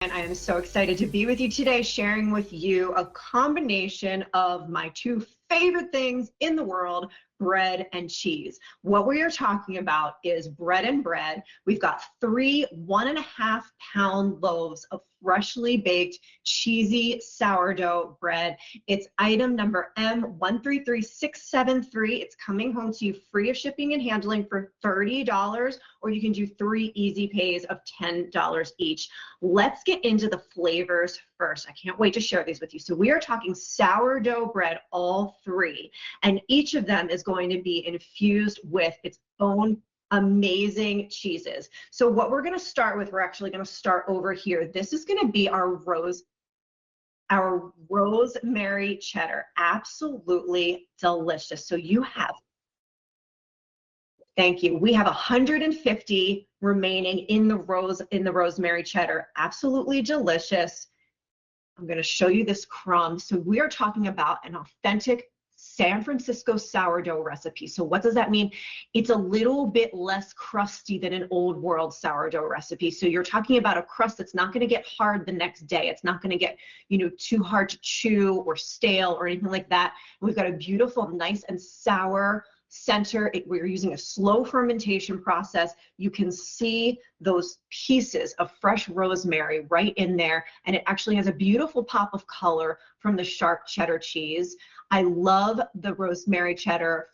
And I am so excited to be with you today, sharing with you a combination of my two favorite things in the world, bread and cheese. What we are talking about is bread and bread. We've got 3 1.5-pound loaves of freshly baked cheesy sourdough bread. It's item number M133673. It's coming home to you free of shipping and handling for $30, or you can do 3 easy pays of $10 each. Let's get into the flavors first. I can't wait to share these with you. So we are talking sourdough bread, all 3, and each of them is going to be infused with its own amazing cheeses. So what we're going to start with, we're actually going to start over here. This is going to be our rosemary cheddar. Absolutely delicious. So you have, thank you. We have 150 remaining in the rosemary cheddar. Absolutely delicious. I'm going to show you this crumb. So we are talking about an authentic San Francisco sourdough recipe. So what does that mean? It's a little bit less crusty than an old world sourdough recipe. So you're talking about a crust that's not going to get hard the next day. It's not going to get, too hard to chew or stale or anything like that. We've got a beautiful, nice and sour center. We're using a slow fermentation process. You can see those pieces of fresh rosemary right in there, and it actually has a beautiful pop of color from the sharp cheddar cheese. I love the rosemary cheddar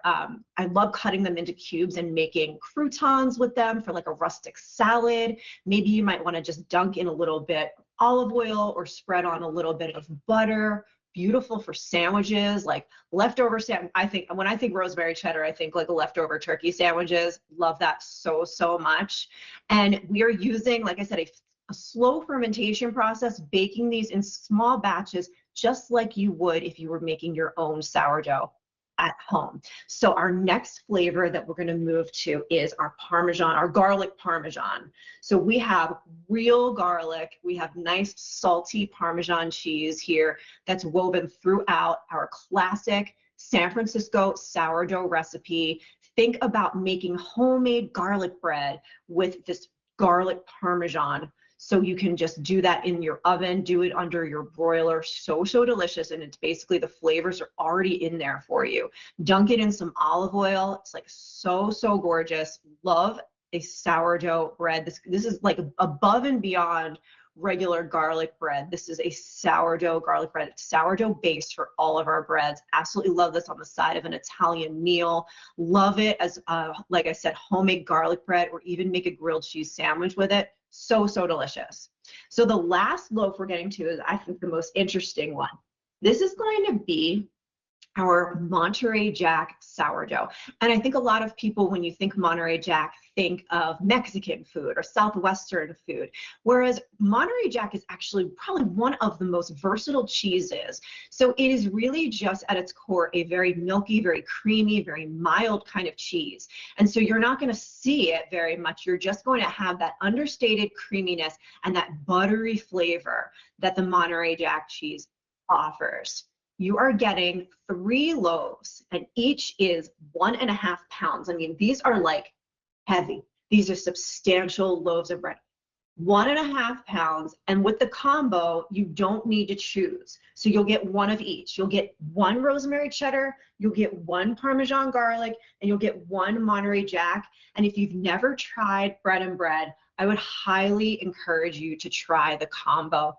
I love cutting them into cubes and making croutons with them for like a rustic salad. Maybe you might want to just dunk in a little bit of olive oil or spread on a little bit of butter. Beautiful for sandwiches, like leftover when I think rosemary cheddar, I think like a leftover turkey sandwiches. Love that so much. And we are using, like I said, a slow fermentation process, baking these in small batches, just like you would if you were making your own sourdough at home. So our next flavor that we're going to move to is our Parmesan, our garlic Parmesan. So we have real garlic. We have nice salty Parmesan cheese here that's woven throughout our classic San Francisco sourdough recipe. Think about making homemade garlic bread with this garlic Parmesan. So you can just do that in your oven, do it under your broiler. So delicious. And it's basically the flavors are already in there for you. Dunk it in some olive oil. It's like so gorgeous. Love a sourdough bread. This is like above and beyond regular garlic bread. This is a sourdough garlic bread. It's sourdough based for all of our breads. Absolutely love this on the side of an Italian meal. Love it as, like I said, homemade garlic bread, or even make a grilled cheese sandwich with it. So delicious. So the last loaf we're getting to is, I think, the most interesting one. This is going to be our Monterey Jack sourdough. And I think a lot of people, when you think Monterey Jack, think of Mexican food or Southwestern food, whereas Monterey Jack is actually probably one of the most versatile cheeses. So it is really just at its core a very milky, very creamy, very mild kind of cheese. And so you're not going to see it very much. You're just going to have that understated creaminess and that buttery flavor that the Monterey Jack cheese offers. You are getting 3 loaves, and each is 1.5 pounds. I mean, these are like heavy. These are substantial loaves of bread. 1.5 pounds, and with the combo, you don't need to choose. So you'll get one of each. You'll get 1 rosemary cheddar, you'll get 1 Parmesan garlic, and you'll get 1 Monterey Jack. And if you've never tried bread and bread, I would highly encourage you to try the combo.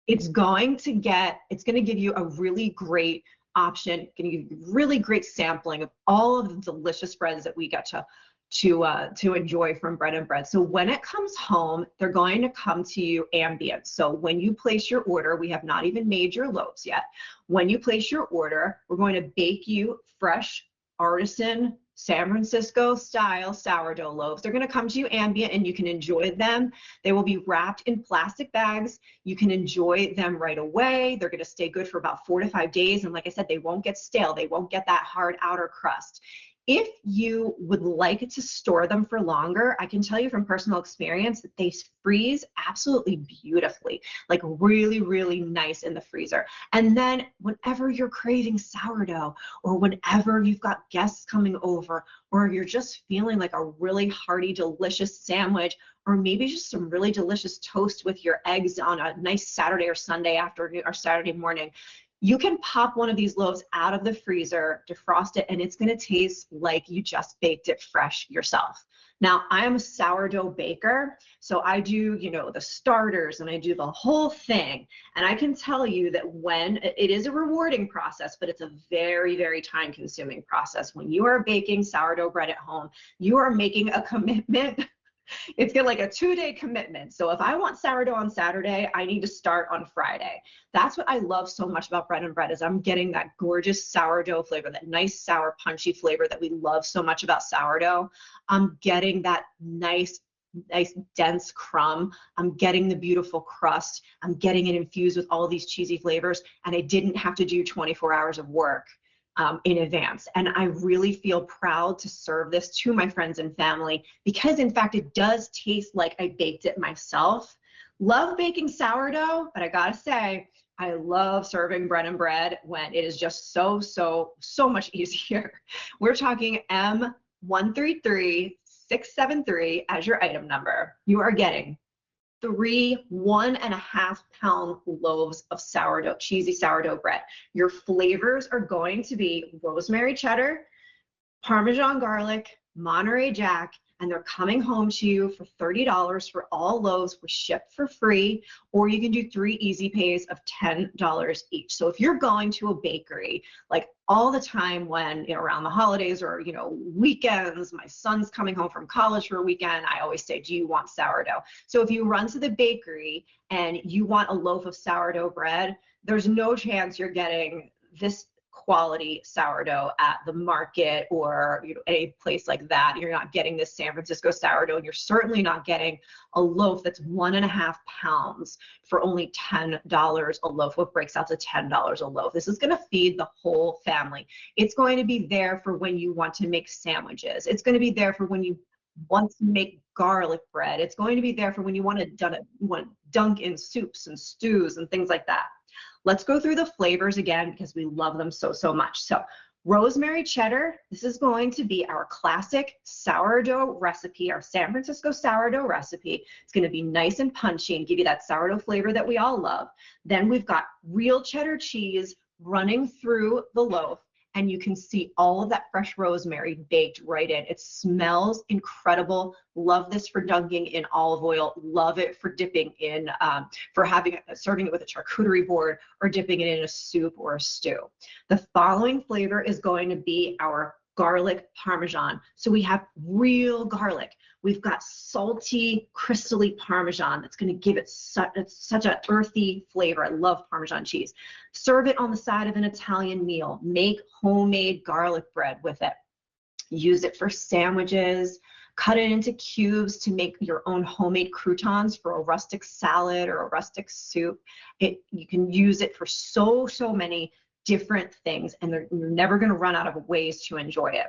It's going to give you a really great option. It's going to give you really great sampling of all of the delicious breads that we get to enjoy from bread and bread. So when it comes home, they're going to come to you ambient. So when you place your order, we have not even made your loaves yet. When you place your order, we're going to bake you fresh, artisan, San Francisco style sourdough loaves. They're going to come to you ambient, and you can enjoy them. They will be wrapped in plastic bags. You can enjoy them right away. They're going to stay good for about 4 to 5 days. And like I said, they won't get stale. They won't get that hard outer crust. If you would like to store them for longer, I can tell you from personal experience that they freeze absolutely beautifully, like really, really nice in the freezer. And then whenever you're craving sourdough, or whenever you've got guests coming over, or you're just feeling like a really hearty, delicious sandwich, or maybe just some really delicious toast with your eggs on a nice Saturday or Sunday afternoon or Saturday morning, you can pop one of these loaves out of the freezer, defrost it, and it's going to taste like you just baked it fresh yourself. Now, I am a sourdough baker, so I do, the starters and I do the whole thing. And I can tell you that when it is a rewarding process, but it's a very, very time-consuming process. When you are baking sourdough bread at home, you are making a commitment. It's like a 2-day commitment. So if I want sourdough on Saturday, I need to start on Friday. That's what I love so much about Bread and Bread, is I'm getting that gorgeous sourdough flavor, that nice sour punchy flavor that we love so much about sourdough. I'm getting that nice dense crumb. I'm getting the beautiful crust. I'm getting it infused with all these cheesy flavors, and I didn't have to do 24 hours of work in advance. And I really feel proud to serve this to my friends and family, because in fact, it does taste like I baked it myself. Love baking sourdough, but I gotta say, I love serving Bread and Bread when it is just so much easier. We're talking M133673 as your item number. You are getting 3 1.5-pound loaves of sourdough, cheesy sourdough bread. Your flavors are going to be rosemary cheddar, Parmesan garlic, Monterey Jack, and they're coming home to you for $30 for all loaves. We're shipped for free, or you can do 3 easy pays of $10 each. So if you're going to a bakery, like all the time when, around the holidays or, weekends, my son's coming home from college for a weekend, I always say, do you want sourdough? So if you run to the bakery and you want a loaf of sourdough bread, there's no chance you're getting this quality sourdough at the market or any place like that. You're not getting this San Francisco sourdough, and you're certainly not getting a loaf that's 1.5 pounds for only $10 a loaf. What breaks out to $10 a loaf? This is going to feed the whole family. It's going to be there for when you want to make sandwiches. It's going to be there for when you want to make garlic bread. It's going to be there for when you want to dunk in soups and stews and things like that. Let's go through the flavors again, because we love them so much. So rosemary cheddar, this is going to be our classic sourdough recipe, our San Francisco sourdough recipe. It's going to be nice and punchy and give you that sourdough flavor that we all love. Then we've got real cheddar cheese running through the loaf, and you can see all of that fresh rosemary baked right in. It smells incredible. Love this for dunking in olive oil. Love it for dipping in, serving it with a charcuterie board or dipping it in a soup or a stew. The following flavor is going to be our garlic Parmesan. So we have real garlic. We've got salty, crystally Parmesan that's going to give it such an earthy flavor. I love Parmesan cheese. Serve it on the side of an Italian meal. Make homemade garlic bread with it. Use it for sandwiches. Cut it into cubes to make your own homemade croutons for a rustic salad or a rustic soup. You can use it for so many different things, and you're never going to run out of ways to enjoy it.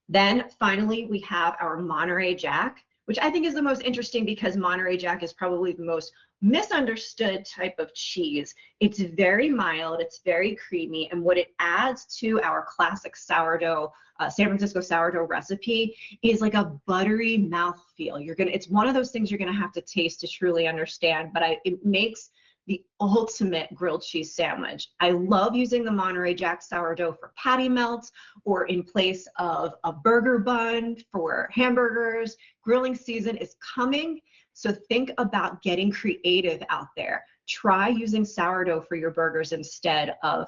Then finally, we have our Monterey Jack, which I think is the most interesting because Monterey Jack is probably the most misunderstood type of cheese. It's very mild, it's very creamy, and what it adds to our classic sourdough, San Francisco sourdough recipe is like a buttery mouthfeel. It's one of those things you're gonna have to taste to truly understand, but it makes the ultimate grilled cheese sandwich. I love using the Monterey Jack sourdough for patty melts or in place of a burger bun for hamburgers. Grilling season is coming, so think about getting creative out there. Try using sourdough for your burgers instead of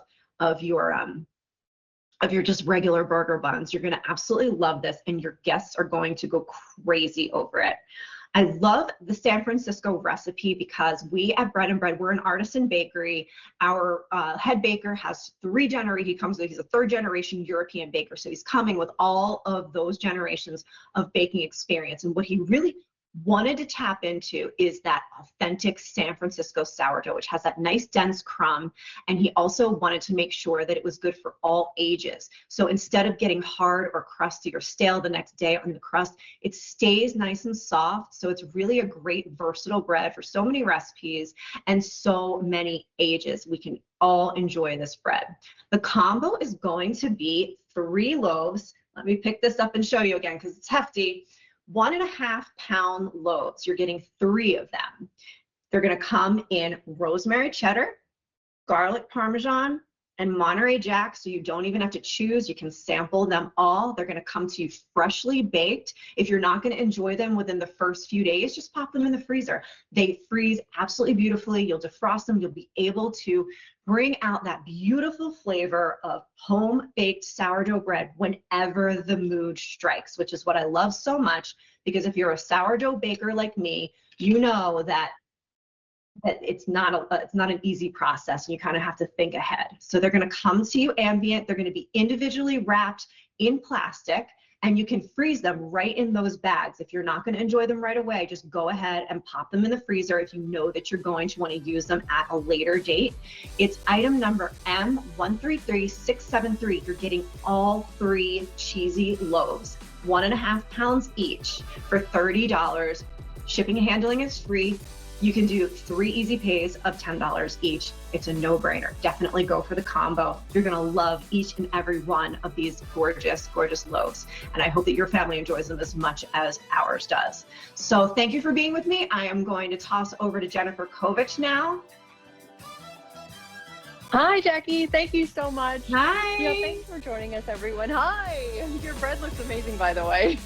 your just regular burger buns. You're gonna absolutely love this, and your guests are going to go crazy over it. I love the San Francisco recipe because we at Bread and Bread, we're an artisan bakery. Our head baker has 3 generations. He's a 3rd generation European baker. So he's coming with all of those generations of baking experience. And what he really wanted to tap into is that authentic San Francisco sourdough, which has that nice dense crumb. And he also wanted to make sure that it was good for all ages. So instead of getting hard or crusty or stale the next day on the crust, it stays nice and soft. So it's really a great versatile bread for so many recipes and so many ages. We can all enjoy this bread. The combo is going to be 3 loaves. Let me pick this up and show you again because it's hefty. 1.5 pound loaves. You're getting 3 of them. They're going to come in rosemary cheddar, garlic parmesan, and Monterey Jack, so you don't even have to choose. You can sample them all. They're going to come to you freshly baked. If you're not going to enjoy them within the first few days, just pop them in the freezer. They freeze absolutely beautifully. You'll defrost them. You'll be able to bring out that beautiful flavor of home-baked sourdough bread whenever the mood strikes, which is what I love so much, because if you're a sourdough baker like me, you know that it's not an easy process, and you kind of have to think ahead. So they're going to come to you ambient. They're going to be individually wrapped in plastic, and you can freeze them right in those bags. If you're not going to enjoy them right away, just go ahead and pop them in the freezer if you know that you're going to want to use them at a later date. It's item number M133673. You're getting all 3 cheesy loaves, 1.5 pounds each, for $30. Shipping and handling is free. You can do 3 easy pays of $10 each. It's a no-brainer. Definitely go for the combo. You're gonna love each and every one of these gorgeous, gorgeous loaves. And I hope that your family enjoys them as much as ours does. So thank you for being with me. I am going to toss over to Jennifer Kovich now. Hi, Jackie. Thank you so much. Hi. Yeah, thanks for joining us, everyone. Hi. Your bread looks amazing, by the way.